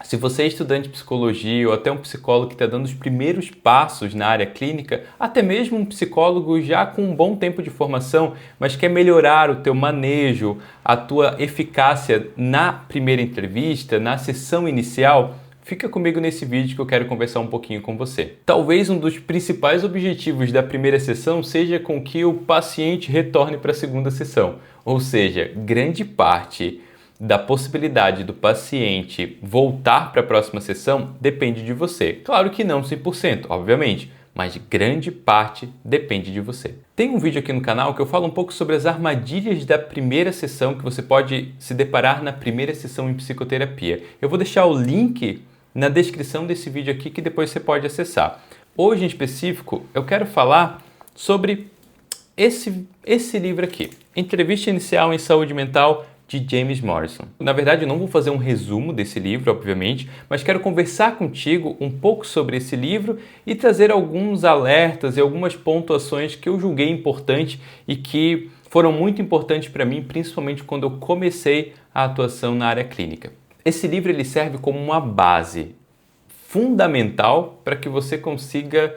Se você é estudante de psicologia ou até um psicólogo que está dando os primeiros passos na área clínica, até mesmo um psicólogo já com um bom tempo de formação, mas quer melhorar o teu manejo, a tua eficácia na primeira entrevista, na sessão inicial, fica comigo nesse vídeo que eu quero conversar um pouquinho com você. Talvez um dos principais objetivos da primeira sessão seja com que o paciente retorne para a segunda sessão, ou seja, grande parte da possibilidade do paciente voltar para a próxima sessão depende de você. Claro que não 100%, obviamente, mas grande parte depende de você. Tem um vídeo aqui no canal que eu falo um pouco sobre as armadilhas da primeira sessão que você pode se deparar na primeira sessão em psicoterapia. Eu vou deixar o link na descrição desse vídeo aqui que depois você pode acessar. Hoje em específico eu quero falar sobre esse livro aqui, Entrevista Inicial em Saúde Mental, de James Morrison. Na verdade, eu não vou fazer um resumo desse livro, obviamente, mas quero conversar contigo um pouco sobre esse livro e trazer alguns alertas e algumas pontuações que eu julguei importantes e que foram muito importantes para mim, principalmente quando eu comecei a atuação na área clínica. Esse livro ele serve como uma base fundamental para que você consiga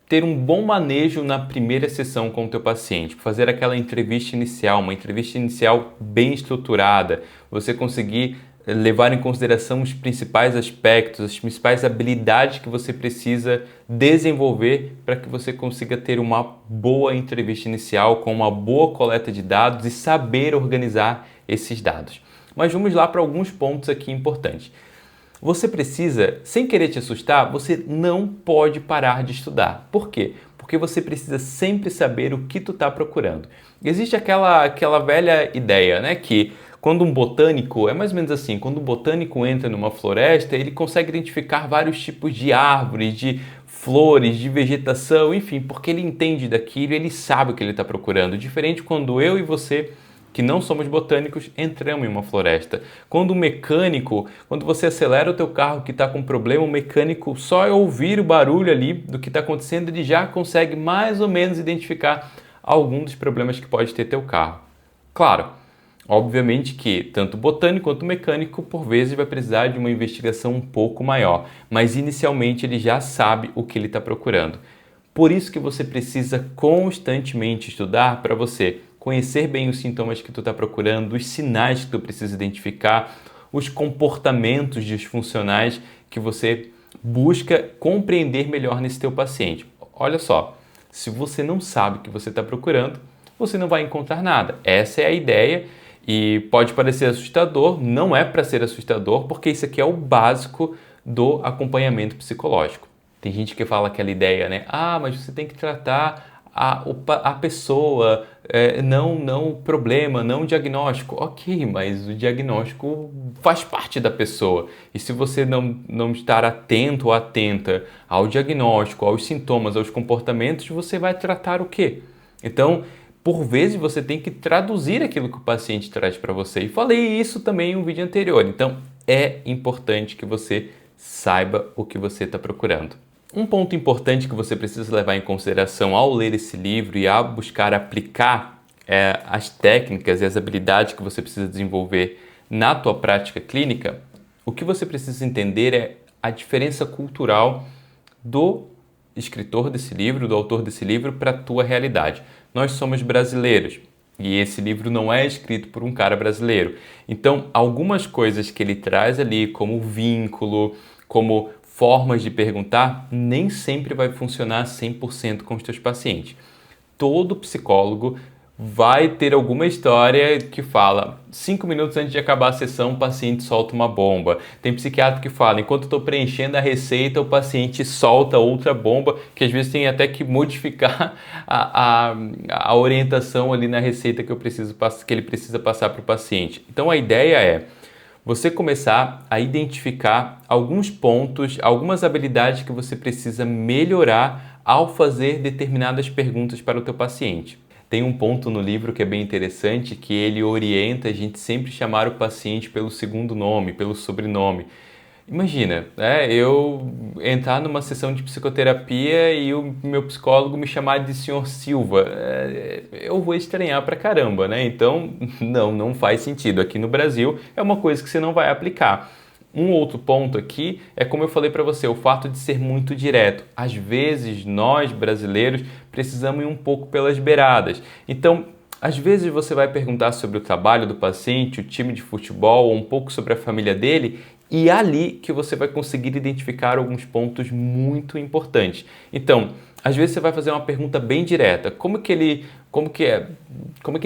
ter um bom manejo na primeira sessão com o teu paciente, fazer aquela entrevista inicial, uma entrevista inicial bem estruturada, você conseguir levar em consideração os principais aspectos, as principais habilidades que você precisa desenvolver para que você consiga ter uma boa entrevista inicial, com uma boa coleta de dados e saber organizar esses dados. Mas vamos lá para alguns pontos aqui importantes. Você precisa, sem querer te assustar, você não pode parar de estudar. Por quê? Porque você precisa sempre saber o que tu está procurando. Existe aquela velha ideia, né, que quando um botânico, é mais ou menos assim, quando um botânico entra numa floresta, ele consegue identificar vários tipos de árvores, de flores, de vegetação, enfim, porque ele entende daquilo, ele sabe o que ele está procurando. Diferente quando eu e você, que não somos botânicos, entramos em uma floresta. Quando você acelera o teu carro que está com problema, o mecânico só ouvir o barulho ali do que está acontecendo, ele já consegue mais ou menos identificar algum dos problemas que pode ter teu carro. Claro, obviamente que tanto o botânico quanto o mecânico, por vezes, vai precisar de uma investigação um pouco maior, mas inicialmente ele já sabe o que ele está procurando. Por isso que você precisa constantemente estudar para você conhecer bem os sintomas que tu está procurando, os sinais que tu precisa identificar, os comportamentos disfuncionais que você busca compreender melhor nesse teu paciente. Olha só, se você não sabe o que você está procurando, você não vai encontrar nada. Essa é a ideia e pode parecer assustador, não é para ser assustador, porque isso aqui é o básico do acompanhamento psicológico. Tem gente que fala aquela ideia, né? Mas você tem que tratar a pessoa, não o problema, não o diagnóstico. Ok, mas o diagnóstico faz parte da pessoa. E se você não estar atento ou atenta ao diagnóstico, aos sintomas, aos comportamentos, você vai tratar o quê? Então, por vezes, você tem que traduzir aquilo que o paciente traz para você. E falei isso também em um vídeo anterior. Então, é importante que você saiba o que você está procurando. Um ponto importante que você precisa levar em consideração ao ler esse livro e ao buscar aplicar as técnicas e as habilidades que você precisa desenvolver na tua prática clínica, o que você precisa entender é a diferença cultural do escritor desse livro, do autor desse livro, para a tua realidade. Nós somos brasileiros e esse livro não é escrito por um cara brasileiro. Então, algumas coisas que ele traz ali, como vínculo, como formas de perguntar, nem sempre vai funcionar 100% com os teus pacientes. Todo psicólogo vai ter alguma história que fala 5 minutos antes de acabar a sessão, o paciente solta uma bomba. Tem psiquiatra que fala, enquanto estou preenchendo a receita, o paciente solta outra bomba, que às vezes tem até que modificar a orientação ali na receita que ele precisa passar para o paciente. Então a ideia é você começar a identificar alguns pontos, algumas habilidades que você precisa melhorar ao fazer determinadas perguntas para o teu paciente. Tem um ponto no livro que é bem interessante, que ele orienta a gente sempre chamar o paciente pelo segundo nome, pelo sobrenome. Imagina, eu entrar numa sessão de psicoterapia e o meu psicólogo me chamar de Senhor Silva. Eu vou estranhar pra caramba, né? Então, não faz sentido. Aqui no Brasil é uma coisa que você não vai aplicar. Um outro ponto aqui é, como eu falei para você, o fato de ser muito direto. Às vezes, nós brasileiros precisamos ir um pouco pelas beiradas. Então, às vezes você vai perguntar sobre o trabalho do paciente, o time de futebol, ou um pouco sobre a família dele, e é ali que você vai conseguir identificar alguns pontos muito importantes. Então, às vezes você vai fazer uma pergunta bem direta. Como que ele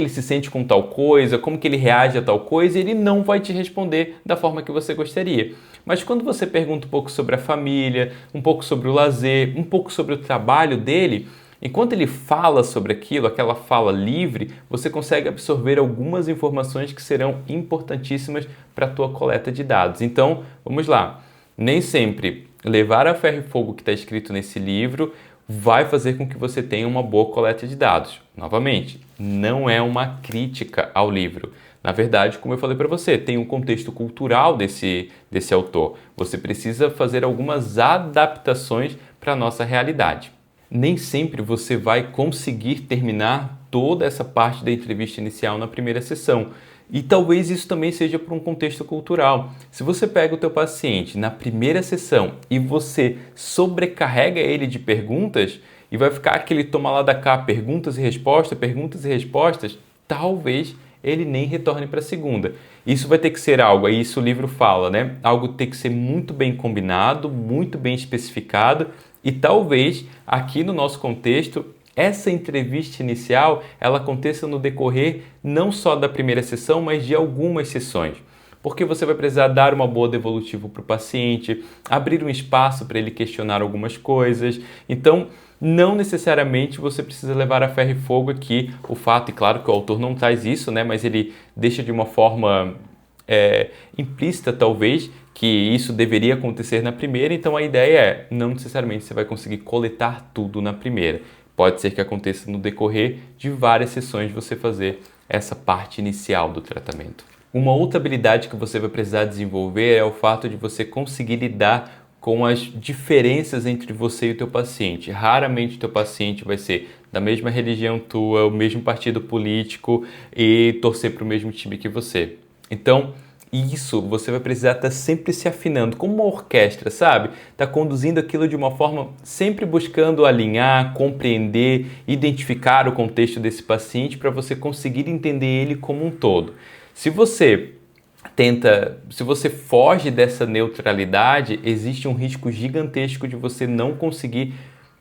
se sente com tal coisa? Como que ele reage a tal coisa? E ele não vai te responder da forma que você gostaria. Mas quando você pergunta um pouco sobre a família, um pouco sobre o lazer, um pouco sobre o trabalho dele, enquanto ele fala sobre aquilo, aquela fala livre, você consegue absorver algumas informações que serão importantíssimas para a tua coleta de dados. Então, vamos lá. Nem sempre levar a ferro e fogo o que está escrito nesse livro vai fazer com que você tenha uma boa coleta de dados. Novamente, não é uma crítica ao livro. Na verdade, como eu falei para você, tem um contexto cultural desse autor. Você precisa fazer algumas adaptações para a nossa realidade. Nem sempre você vai conseguir terminar toda essa parte da entrevista inicial na primeira sessão. E talvez isso também seja por um contexto cultural. Se você pega o teu paciente na primeira sessão e você sobrecarrega ele de perguntas e vai ficar aquele toma lá da cá, perguntas e respostas, talvez ele nem retorne para a segunda. Isso vai ter que ser algo, aí isso o livro fala, né? Algo tem que ser muito bem combinado, muito bem especificado e talvez aqui no nosso contexto essa entrevista inicial ela aconteça no decorrer não só da primeira sessão, mas de algumas sessões. Porque você vai precisar dar uma boa devolutiva para o paciente, abrir um espaço para ele questionar algumas coisas. Então, não necessariamente você precisa levar a ferro e fogo aqui o fato, e claro que o autor não traz isso, né, mas ele deixa de uma forma implícita, talvez, que isso deveria acontecer na primeira. Então, a ideia é, não necessariamente você vai conseguir coletar tudo na primeira. Pode ser que aconteça no decorrer de várias sessões você fazer essa parte inicial do tratamento. Uma outra habilidade que você vai precisar desenvolver é o fato de você conseguir lidar com as diferenças entre você e o teu paciente. Raramente o teu paciente vai ser da mesma religião tua, o mesmo partido político e torcer para o mesmo time que você. Então, isso você vai precisar estar sempre se afinando, como uma orquestra, sabe? Tá conduzindo aquilo de uma forma sempre buscando alinhar, compreender, identificar o contexto desse paciente para você conseguir entender ele como um todo. Se você foge dessa neutralidade, existe um risco gigantesco de você não conseguir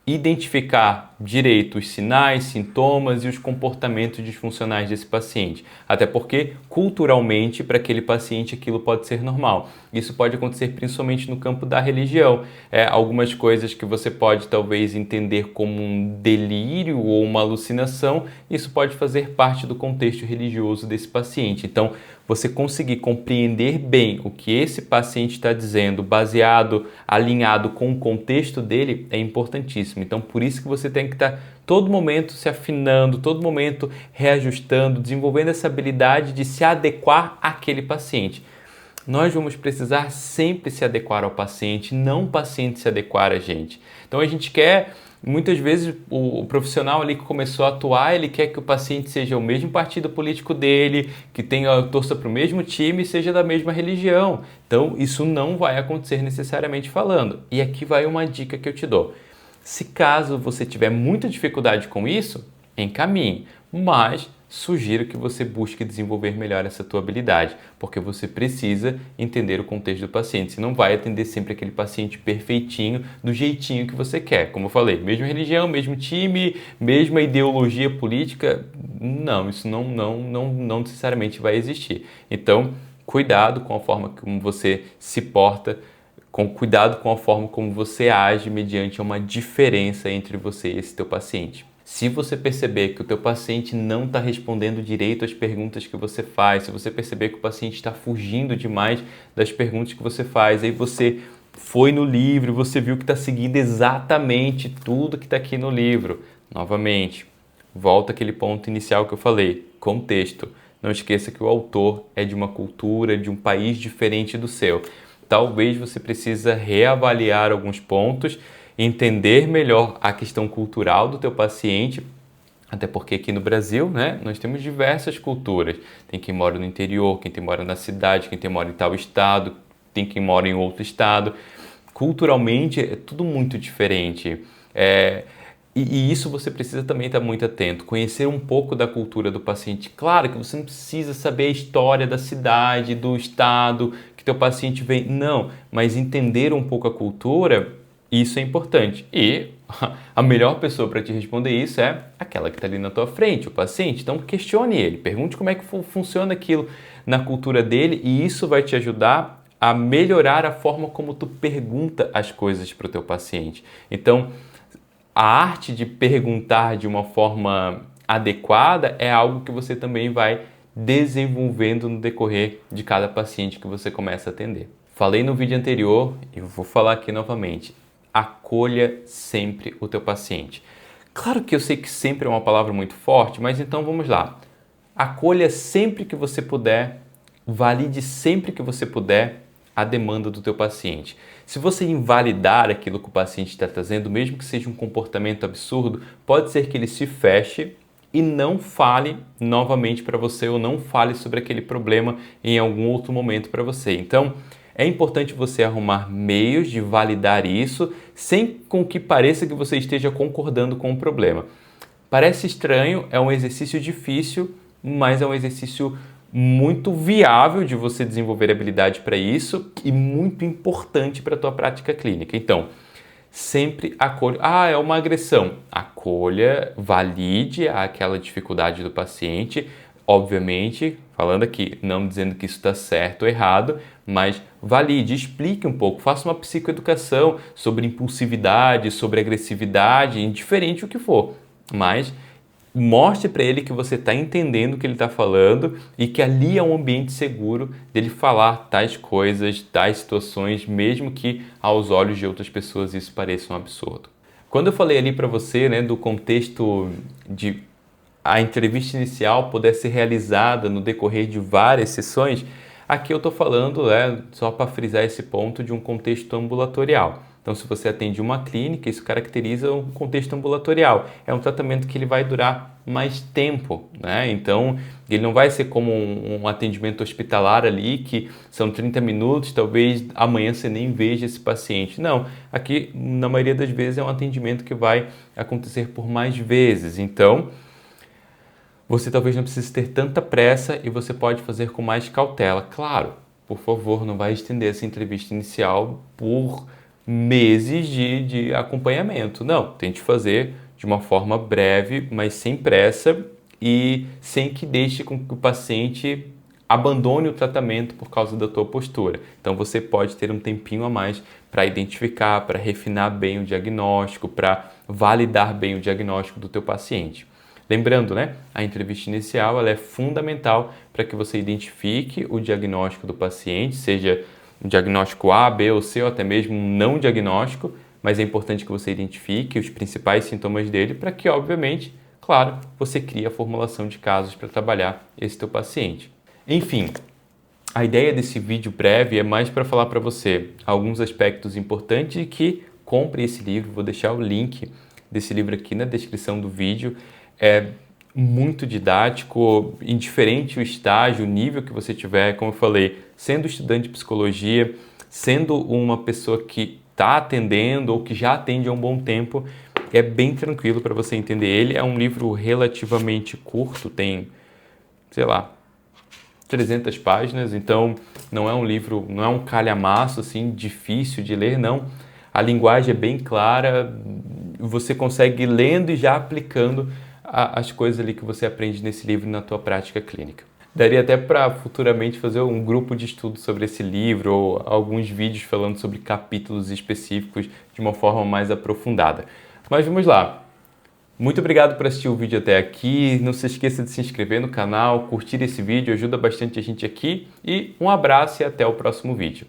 identificar direito os sinais, sintomas e os comportamentos disfuncionais desse paciente. Até porque, culturalmente, para aquele paciente aquilo pode ser normal. Isso pode acontecer principalmente no campo da religião. Algumas coisas que você pode talvez entender como um delírio ou uma alucinação, isso pode fazer parte do contexto religioso desse paciente. Então, você conseguir compreender bem o que esse paciente está dizendo, alinhado com o contexto dele, é importantíssimo. Então, por isso que você tem que estar todo momento se afinando, todo momento reajustando, desenvolvendo essa habilidade de se adequar àquele paciente. Nós vamos precisar sempre se adequar ao paciente, não o paciente se adequar a gente. Então, a gente quer... Muitas vezes o profissional ali que começou a atuar, ele quer que o paciente seja o mesmo partido político dele, que torça para o mesmo time e seja da mesma religião. Então, isso não vai acontecer necessariamente falando. E aqui vai uma dica que eu te dou. Se caso você tiver muita dificuldade com isso, encaminhe, mas sugiro que você busque desenvolver melhor essa tua habilidade, porque você precisa entender o contexto do paciente. Você não vai atender sempre aquele paciente perfeitinho, do jeitinho que você quer. Como eu falei, mesma religião, mesmo time, mesma ideologia política, não, isso não necessariamente vai existir. Então, cuidado com a forma como você se porta, cuidado com a forma como você age mediante uma diferença entre você e esse teu paciente. Se você perceber que o teu paciente não está respondendo direito às perguntas que você faz, se você perceber que o paciente está fugindo demais das perguntas que você faz, aí você foi no livro, você viu que está seguindo exatamente tudo que está aqui no livro. Novamente, volta àquele ponto inicial que eu falei, contexto. Não esqueça que o autor é de uma cultura, de um país diferente do seu. Talvez você precisa reavaliar alguns pontos, entender melhor a questão cultural do teu paciente, até porque aqui no Brasil, né, nós temos diversas culturas. Tem quem mora no interior, quem mora na cidade, quem mora em tal estado, tem quem mora em outro estado. Culturalmente é tudo muito diferente. E isso você precisa também estar muito atento, conhecer um pouco da cultura do paciente. Claro que você não precisa saber a história da cidade, do estado que teu paciente vem, não, mas entender um pouco a cultura, isso é importante. E a melhor pessoa para te responder isso é aquela que está ali na tua frente, o paciente. Então questione ele, pergunte como é que funciona aquilo na cultura dele e isso vai te ajudar a melhorar a forma como tu pergunta as coisas para o teu paciente. Então, a arte de perguntar de uma forma adequada é algo que você também vai desenvolvendo no decorrer de cada paciente que você começa a atender. Falei no vídeo anterior e vou falar aqui novamente. Acolha sempre o teu paciente. Claro que eu sei que sempre é uma palavra muito forte, mas então vamos lá. Acolha sempre que você puder, valide sempre que você puder a demanda do teu paciente. Se você invalidar aquilo que o paciente está trazendo, mesmo que seja um comportamento absurdo, pode ser que ele se feche e não fale novamente para você ou não fale sobre aquele problema em algum outro momento para você. Então, é importante você arrumar meios de validar isso sem com que pareça que você esteja concordando com o problema. Parece estranho, é um exercício difícil, mas é um exercício muito viável de você desenvolver habilidade para isso e muito importante para a tua prática clínica. Então, sempre acolha. É uma agressão. Acolha, valide aquela dificuldade do paciente. Obviamente, falando aqui, não dizendo que isso está certo ou errado, mas valide, explique um pouco, faça uma psicoeducação sobre impulsividade, sobre agressividade, indiferente o que for. Mas mostre para ele que você está entendendo o que ele está falando e que ali é um ambiente seguro dele falar tais coisas, tais situações, mesmo que aos olhos de outras pessoas isso pareça um absurdo. Quando eu falei ali para você, né, do contexto de a entrevista inicial poder ser realizada no decorrer de várias sessões, aqui eu estou falando, só para frisar esse ponto, de um contexto ambulatorial. Então, se você atende uma clínica, isso caracteriza um contexto ambulatorial. É um tratamento que ele vai durar mais tempo, né? Então, ele não vai ser como um atendimento hospitalar ali, que são 30 minutos, talvez amanhã você nem veja esse paciente. Não, aqui, na maioria das vezes, é um atendimento que vai acontecer por mais vezes. Então, você talvez não precise ter tanta pressa e você pode fazer com mais cautela. Claro, por favor, não vai estender essa entrevista inicial por meses de acompanhamento. Não, tente fazer de uma forma breve, mas sem pressa e sem que deixe com que o paciente abandone o tratamento por causa da tua postura. Então você pode ter um tempinho a mais para identificar, para refinar bem o diagnóstico, para validar bem o diagnóstico do teu paciente. Lembrando, né, a entrevista inicial ela é fundamental para que você identifique o diagnóstico do paciente, seja um diagnóstico A, B ou C, ou até mesmo um não diagnóstico, mas é importante que você identifique os principais sintomas dele para que, obviamente, claro, você crie a formulação de casos para trabalhar esse teu paciente. Enfim, a ideia desse vídeo breve é mais para falar para você alguns aspectos importantes e que compre esse livro. Vou deixar o link desse livro aqui na descrição do vídeo. É muito didático, indiferente o estágio, o nível que você tiver, como eu falei, sendo estudante de psicologia, sendo uma pessoa que está atendendo ou que já atende há um bom tempo, é bem tranquilo para você entender ele. É um livro relativamente curto, tem, sei lá, 300 páginas, então não é um livro, não é um calhamaço assim, difícil de ler, não. A linguagem é bem clara, você consegue ir lendo e já aplicando as coisas ali que você aprende nesse livro na tua prática clínica. Daria até para futuramente fazer um grupo de estudo sobre esse livro ou alguns vídeos falando sobre capítulos específicos de uma forma mais aprofundada. Mas vamos lá. Muito obrigado por assistir o vídeo até aqui. Não se esqueça de se inscrever no canal, curtir esse vídeo, ajuda bastante a gente aqui. E um abraço e até o próximo vídeo.